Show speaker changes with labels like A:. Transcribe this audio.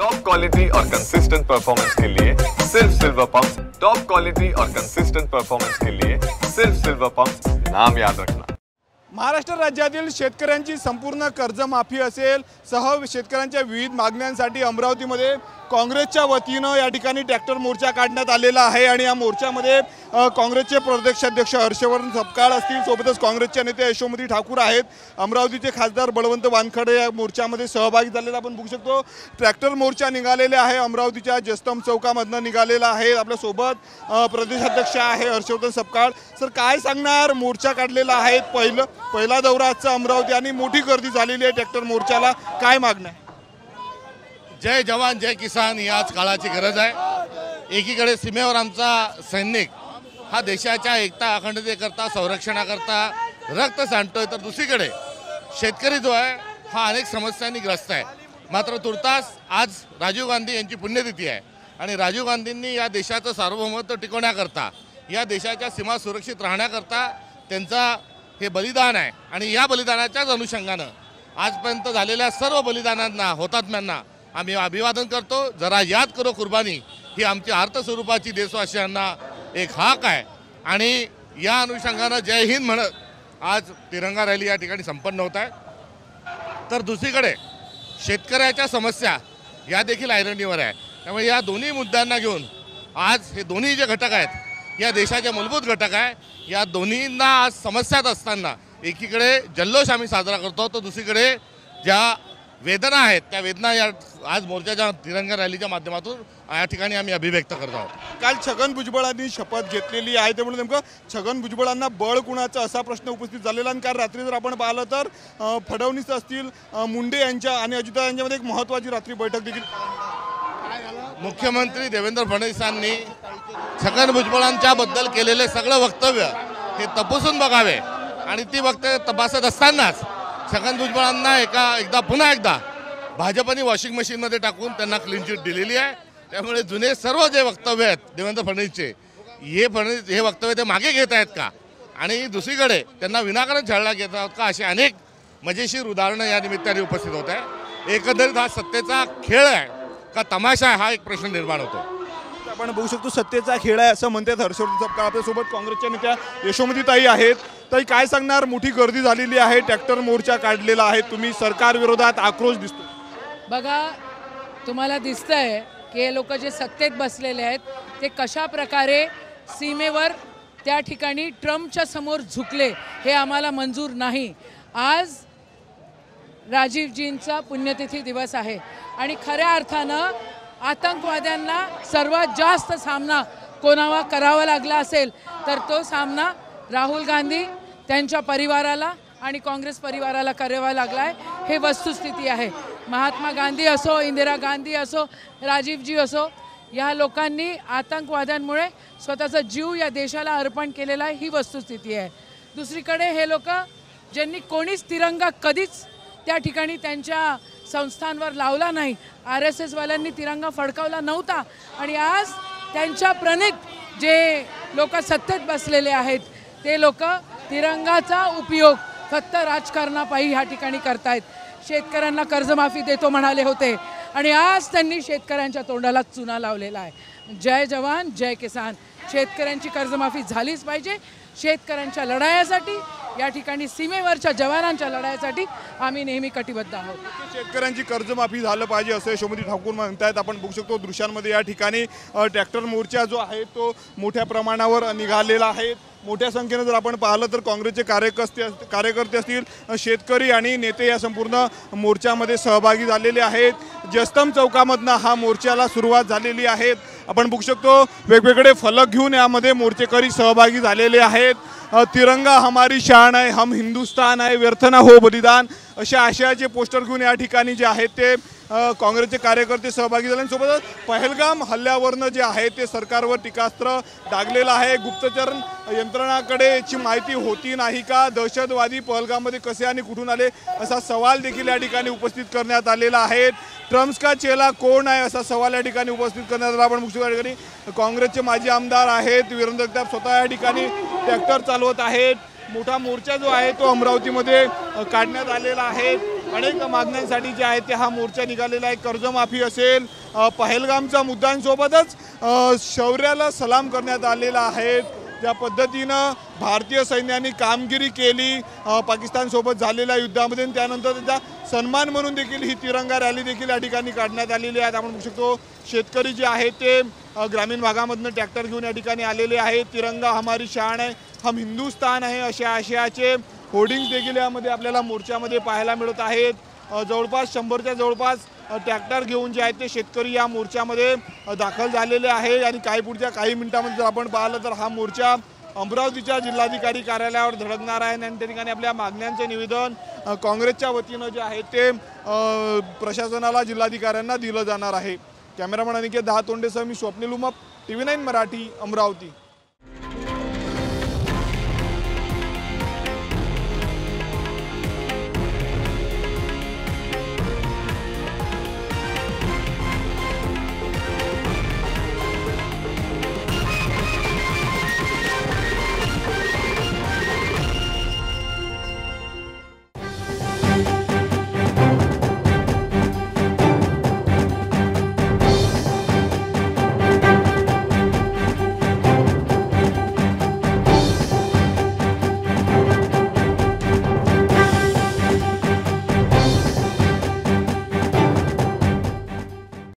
A: Top quality और consistent performance के लिए सिर्फ सिल्वर पंप्स। टॉप क्वालिटी और कंसिस्टेंट परफॉर्मेंस के लिए सिर्फ सिल्वर पंप्स, नाम याद रखना।
B: महाराष्ट्र राज्यातील शेतकऱ्यांची संपूर्ण कर्जमाफी असेल सह शेतकऱ्यांच्या विविध मागण्यांसाठी अमरावतीमध्ये काँग्रेसच्या वतीने या ठिकाणी ट्रॅक्टर मोर्चा काढण्यात आलेला आहे आणि या मोर्चामध्ये काँग्रेसचे प्रदेशाध्यक्ष हर्षवर्धन सपकाळ असतील, सोबतच काँग्रेसचे नेते यशोमती ठाकूर आहेत, अमरावतीचे खासदार बळवंत वानखडे या मोर्चामध्ये सहभागी झालेला आपण बघू शकतो। ट्रॅक्टर मोर्चा निघालेले आहे, अमरावतीच्या जयस्तंभ चौकामधून निघालेला आहे। आपल्या सोबत प्रदेशाध्यक्ष आहे हर्षवर्धन सपकाळ। सर, काय सांगणार? मोर्चा काढलेला आहे, पहिला दौराचा अमरावती आणि मोठी गर्दी झालेली आहे ट्रॅक्टर मोर्चाला, काय मागणं आहे?
C: जय जवान जय किसान ही आज काळाची गरज आहे। एकीकडे सीमेवर आमचा सैनिक हा देशाच्या एकता अखंडतेकरता संरक्षणाकरता रक्त सांडतोय, तर दुसरीकडे शेतकरी जो आहे हा अनेक समस्यांनी ग्रस्त आहे। मात्र तुर्तास आज राजीव गांधी यांची पुण्यतिथी आहे आणि राजीव गांधींनी या देशाचं सार्वभौमत्व टिकवण्याकरता, या देशाच्या सीमा सुरक्षित राहण्याकरता त्यांचा हे बलिदान आहे आणि या बलिदानाच्याच अनुषंगानं आजपर्यंत झालेल्या सर्व बलिदानांना, हुतात्म्यांना आम्ही अभिवादन करतो। जरा याद करो कुर्बानी ही आमची अर्थ स्वरूपाची देशवासियांना एक हाक आहे आणि या अनुषंगानं जय हिंद म्हणत आज तिरंगा रॅली या ठिकाणी संपन्न होत आहे। तर दुसरीकडे शेतकऱ्याच्या समस्या या देखील ऐरणीवर आहे। त्यामुळे या दोन्ही मुद्द्यांना घेऊन आज हे दोन्ही जे घटक आहेत या देशाचे मूलभूत घटक आहे, या दोन्हींना आज समस्यात असताना एकीकडे जल्लोष आम्ही साजरा करतो, तर दुसरीकडे ज्या वेदना आहेत त्या वेदना या आज मोर्चाच्या तिरंगा रॅलीच्या माध्यमातून या ठिकाणी आम्ही अभिव्यक्त करत आहोत।
B: काल छगन भुजबळांनी शपथ घेतलेली आहे, त्यामुळे नेमकं छगन भुजबळांना बळ कुणाचं असा प्रश्न उपस्थित झालेला आणि काल रात्री जर आपण पाहिलं तर फडणवीस असतील, मुंडे यांच्या आणि अजितदादा यांच्यामध्ये एक महत्त्वाची रात्री बैठक देखील।
C: मुख्यमंत्री देवेंद्र फडणवीसांनी छगन भुजबळांच्या बद्दल केलेले सगळं वक्तव्य हे तपासून बघावे आणि ती वक्तव्य तपासत असतानाच छगन भुजबळांना पुन्हा एकदा भाजपने वॉशिंग मशीनमध्ये टाकून त्यांना क्लीन चिट दिलेली आहे। त्यामुळे जुने सर्व जे वक्तव्य आहेत देवेंद्र फडणवीसचे हे वक्तव्य ते मागे घेत आहेत का आणि दुसरीकडे त्यांना विनाकारण छळला घेत आहोत का, असे अनेक मजेशीर उदाहरणं या निमित्ताने उपस्थित होत आहे। एकंदरीत हा सत्तेचा खेळ आहे का तमाशा आहे, हा एक प्रश्न निर्माण होतो।
B: आपण बघू शकतो सत्तेचा खेळ आहे असं म्हणतात हर्षवर्धन सपकाळ। आपल्यासोबत काँग्रेसच्या नेत्या यशोमतीताई आहेत। ताई, काय सांगणार? मोठी गर्दी झालेली आहे, ट्रॅक्टर मोर्चा काढलेला आहे, तुम्ही सरकार विरोधात आक्रोश दिसतो।
D: बघा, तुम्हाला दिसतंय की हे लोक जे सत्तेत बसलेले आहेत ते कशा प्रकारे सीमेवर त्या ठिकाणी ट्रम्पच्या समोर झुकले, हे आम्हाला मंजूर नाही। आज राजीवजींचा पुण्यतिथी दिवस आहे आणि खऱ्या अर्थानं आतंकवाद्यांना सर्वात जास्त सामना कोणावा करावा लागला असेल तर तो सामना राहुल गांधी त्यांच्या परिवाराला आणि काँग्रेस परिवाराला करावा लागला आहे, हे वस्तुस्थिती आहे। महात्मा गांधी असो, इंदिरा गांधी असो, राजीवजी असो, या लोकांनी आतंकवाद्यांमुळे स्वतःचा जीव या देशाला अर्पण केलेला आहे, ही वस्तुस्थिती आहे। दुसरीकडे हे लोक ज्यांनी कोणीच तिरंगा कधीच त्या ठिकाणी त्यांच्या संस्थांवर लावला नाही, RSS वाल्यांनी तिरंगा फडकावला नव्हता आणि आज त्यांच्या प्रणित जे लोक सत्तेत बसलेले आहेत ते लोक तिरंगाचा उपयोग फक्त राजकारणापायी ह्या ठिकाणी करतायत। शेतकऱ्यांना कर्जमाफी देतो म्हणाले होते आणि आज त्यांनी शेतकऱ्यांच्या तोंडाला चुना लावलेला आहे। जय जवान जय किसान, शेतकऱ्यांची कर्जमाफी झालीच पाहिजे। शेतकऱ्यांच्या लढाईसाठी, या ठिकाणी सीमेवरच्या जवानांच्या लढाईसाठी आम्ही नेहमी कटिबद्ध आहोत।
B: शेतकऱ्यांची कर्जमाफी झालं पाहिजे असं यशोमती ठाकूर म्हणतात। आपण बघू शकतो दृश्यांमध्ये या ठिकाणी ट्रॅक्टर मोर्चा जो आहे तो मोठ्या प्रमाणावर निघालेला आहे। मोठ्या संख्येने जर आपण पाहिलं तर काँग्रेसचे कार्यकर्ते असतील, शेतकरी आणि नेते या संपूर्ण मोर्चामध्ये सहभागी झालेले आहेत। जयस्तंभ चौकामधनं हा मोर्चाला सुरुवात झालेली आहे। आपण बघू शकतो वेगवेगळे फलक घेऊन यामध्ये मोर्चेकरी सहभागी झालेले आहेत। तिरंगा हमारी शान आहे, हम हिंदुस्तान आहे, व्यर्थ ना हो बलिदान, अशा आशयाचे पोस्टर घेऊन या ठिकाणी जे आहेत ते काँग्रेसचे कार्यकर्ते सहभागी झाले। सोबतच पहलगाम हल्ल्यावरनं जे आहे ते सरकारवर टीकास्त्र डागलेलं आहे। गुप्तचर यंत्रणाकडे याची माहिती होती नाही का? दहशतवादी पहलगाममध्ये कसे आणि कुठून आले असा सवाल देखील या ठिकाणी उपस्थित करण्यात आलेला आहे। ट्रम्प का चेला कोण आहे असा सवाल या ठिकाणी उपस्थित करण्यात आला। आपण मुख्य या ठिकाणी काँग्रेसचे माजी आमदार आहेत वीरेंद्र जगताप स्वतः या ठिकाणी ट्रॅक्टर चालवत आहेत। मोठा मोर्चा जो आहे तो अमरावतीमध्ये काढण्यात आलेला आहे। अनेक मागण्यांसाठी जे आहे ते हा मोर्चा निघालेला आहे। कर्जमाफी असेल, पहलगामच्या मुद्द्यांसोबतच शौर्याला सलाम करण्यात आलेला आहे। ज्या पद्धतीनं भारतीय सैन्याने कामगिरी केली पाकिस्तानसोबत झालेल्या युद्धामध्ये, त्यानंतर त्याचा सन्मान म्हणून देखील ही तिरंगा रॅली देखील या ठिकाणी काढण्यात आलेली आहे। आपण बघू शकतो शेतकरी जे आहेत ते ग्रामीण भागामधनं ट्रॅक्टर घेऊन या ठिकाणी आलेले आहेत। तिरंगा हमारी शान है, हम हिंदुस्तान आहे अशा आशयाचे होर्डिंग्स देखील यामध्ये आपल्याला मोर्चामध्ये पाहायला मिळत आहेत। जवळपास 100च्या जवळपास ट्रॅक्टर घेऊन जे आहेत ते शेतकरी या मोर्चामध्ये दाखल झालेले आहे। आणि पुढच्या काही मिनिटांमध्ये जर आपण पाहिलं तर हा मोर्चा अमरावतीच्या जिल्हाधिकारी कार्यालयावर धडकणार आहे आणि त्या ठिकाणी आपल्या मागण्यांचे निवेदन काँग्रेसच्या वतीनं जे आहे ते प्रशासनाला, जिल्हाधिकाऱ्यांना दिलं जाणार आहे। कॅमेरामन अनिकेत दहातोंडेसह मी स्वप्नील उमप, TV9 मराठी, अमरावती।